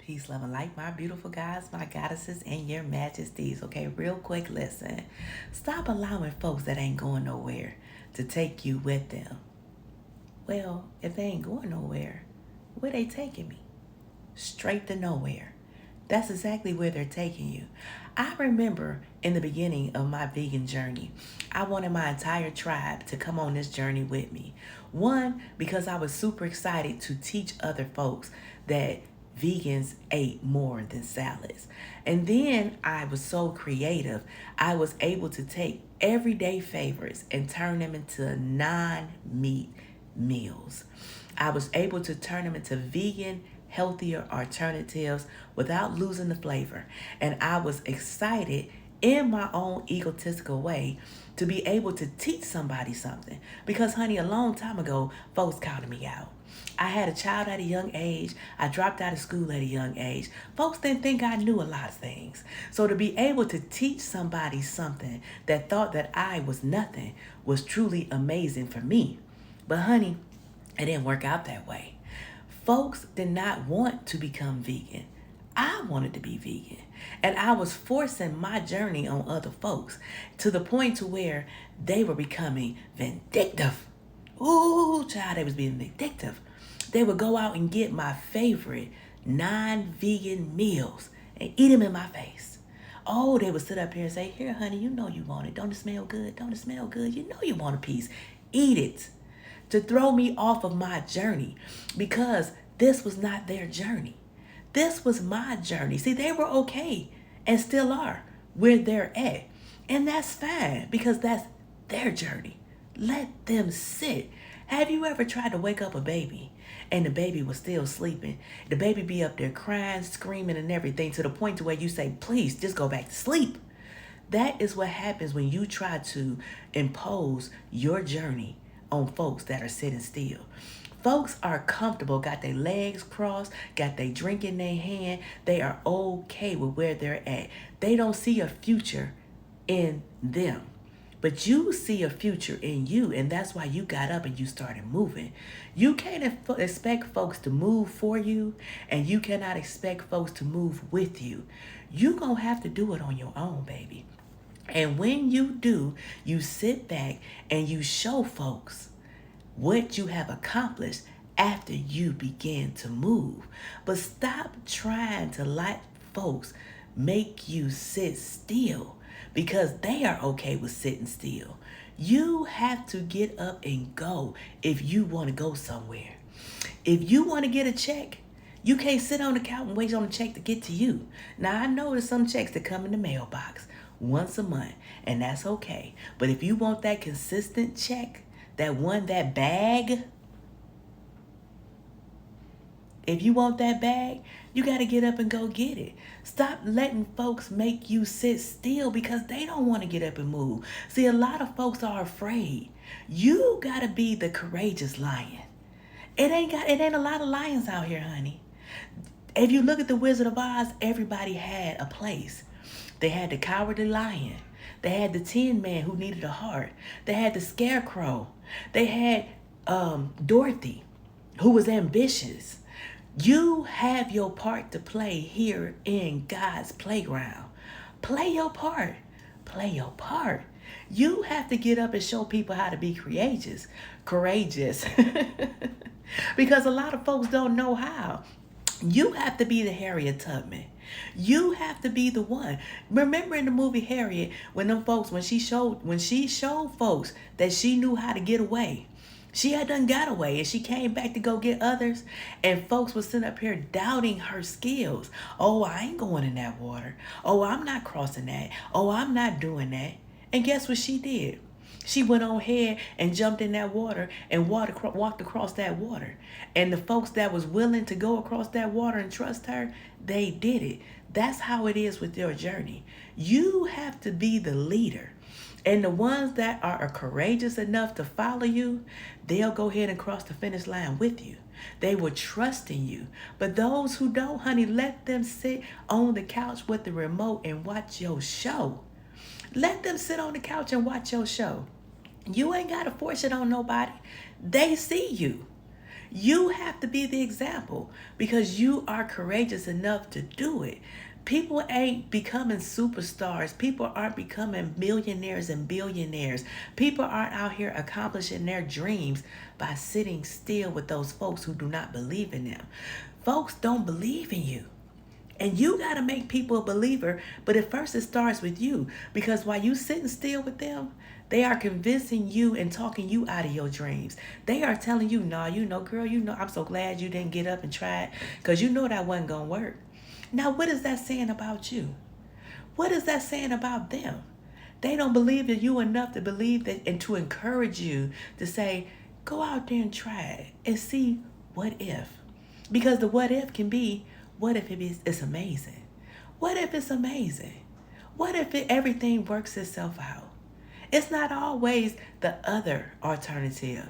Peace, love, and light, my beautiful guys, my goddesses, and your majesties. Okay, real quick, listen. Stop allowing folks that ain't going nowhere to take you with them. Well, if they ain't going nowhere, where they taking me? Straight to nowhere. That's exactly where they're taking you. I remember in the beginning of my vegan journey, I wanted my entire tribe to come on this journey with me. One, because I was super excited to teach other folks that vegans ate more than salads. And then I was so creative, I was able to take everyday favorites and turn them into non-meat meals. I was able to turn them into vegan, healthier alternatives without losing the flavor. And I was excited in my own egotistical way to be able to teach somebody something. Because, honey, a long time ago, folks counted me out. I had a child at a young age. I dropped out of school at a young age. Folks didn't think I knew a lot of things. So to be able to teach somebody something that thought that I was nothing was truly amazing for me. But honey, it didn't work out that way. Folks did not want to become vegan. I wanted to be vegan. And I was forcing my journey on other folks to the point to where they were becoming vindictive. Ooh, child, they was being vindictive. They would go out and get my favorite non-vegan meals and eat them in my face. Oh, they would sit up here and say, here, honey, you know you want it. Don't it smell good? Don't it smell good? You know you want a piece. Eat it. To throw me off of my journey because this was not their journey. This was my journey. See, they were okay and still are where they're at. And that's fine because that's their journey. Let them sit. Have you ever tried to wake up a baby and the baby was still sleeping? The baby be up there crying, screaming and everything to the point to where you say, please just go back to sleep. That is what happens when you try to impose your journey on folks that are sitting still. Folks are comfortable, got their legs crossed, got their drink in their hand. They are okay with where they're at. They don't see a future in them. But you see a future in you, and that's why you got up and you started moving. You can't expect folks to move for you, and you cannot expect folks to move with you. You're going to have to do it on your own, baby. And when you do, you sit back and you show folks what you have accomplished after you begin to move. But stop trying to let folks make you sit still because they are okay with sitting still. You have to get up and go if you want to go somewhere. If you want to get a check, you can't sit on the couch and wait on the check to get to you. Now, I know there's some checks that come in the mailbox once a month, and that's okay. But if you want that consistent check, that bag, if you want that bag, you got to get up and go get it. Stop letting folks make you sit still because they don't want to get up and move. See, a lot of folks are afraid. You got to be the courageous lion. It ain't a lot of lions out here, honey. If you look at the Wizard of Oz, everybody had a place. They had the cowardly lion. They had the Tin Man who needed a heart. They had the Scarecrow. They had Dorothy, who was ambitious. You have your part to play here in God's playground. Play your part. Play your part. You have to get up and show people how to be courageous. Because a lot of folks don't know how. You have to be the Harriet Tubman. You have to be the one. Remember in the movie Harriet, when she showed folks that she knew how to get away. She had done got away and she came back to go get others, and folks were sitting up here doubting her skills. Oh, I ain't going in that water. Oh, I'm not crossing that. Oh, I'm not doing that. And guess what she did? She went on ahead and jumped in that water and walked across that water. And the folks that was willing to go across that water and trust her, they did it. That's how it is with your journey. You have to be the leader. And the ones that are courageous enough to follow you, they'll go ahead and cross the finish line with you. They will trust in you. But those who don't, honey, let them sit on the couch with the remote and watch your show. Let them sit on the couch and watch your show. You ain't got to force it on nobody. They see you. You have to be the example because you are courageous enough to do it. People ain't becoming superstars. People aren't becoming millionaires and billionaires. People aren't out here accomplishing their dreams by sitting still with those folks who do not believe in them. Folks don't believe in you. And you got to make people a believer, but at first it starts with you because while you sitting still with them, they are convincing you and talking you out of your dreams. They are telling you, nah, girl, I'm so glad you didn't get up and try it because you know that wasn't going to work. Now, what is that saying about you? What is that saying about them? They don't believe in you enough to believe that and to encourage you to say, go out there and try it and see what if. Because the what if can be, what if it's amazing? What if it's amazing? What if everything works itself out? It's not always the other alternative.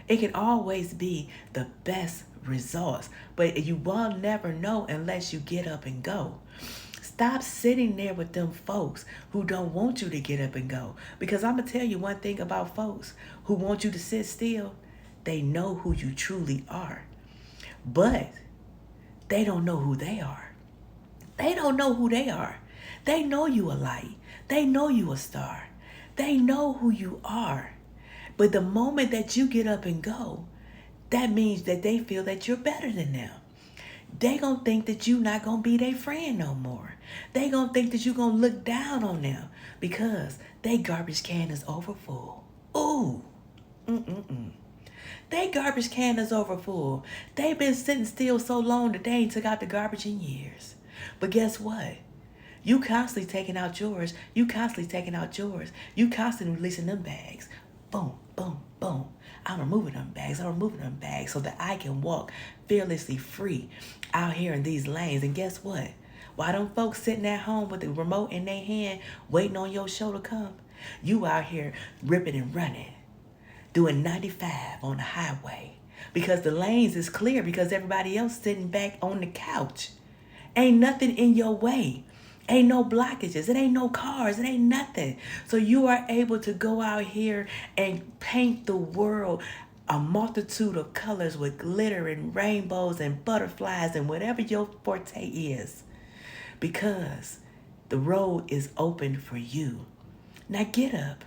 It can always be the best results, but you will never know unless you get up and go. Stop sitting there with them folks who don't want you to get up and go. Because I'm going to tell you one thing about folks who want you to sit still. They know who you truly are. But they don't know who they are. They don't know who they are. They know you a light. They know you a star. They know who you are. But the moment that you get up and go, that means that they feel that you're better than them. They gonna think that you not gonna be their friend no more. They gonna think that you gonna look down on them because they garbage can is over full. Ooh. They garbage can is over full. They've been sitting still so long that they ain't took out the garbage in years. But guess what? You constantly taking out yours. You constantly taking out yours. You constantly releasing them bags. Boom, boom, boom. I'm removing them bags. I'm removing them bags so that I can walk fearlessly free out here in these lanes. And guess what? Why don't folks sitting at home with the remote in their hand waiting on your show to come? You out here ripping and running, doing 95 on the highway because the lanes is clear because everybody else sitting back on the couch. Ain't nothing in your way. Ain't no blockages. It ain't no cars. It ain't nothing. So you are able to go out here and paint the world a multitude of colors with glitter and rainbows and butterflies and whatever your forte is. Because the road is open for you. Now get up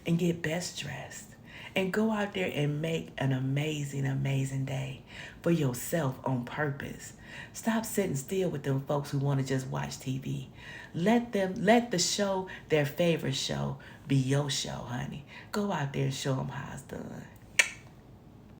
and get best dressed and go out there and make an amazing, amazing day for yourself on purpose. Stop sitting still with them folks who want to just watch TV. Let the show, their favorite show, be your show, honey. Go out there and show them how it's done.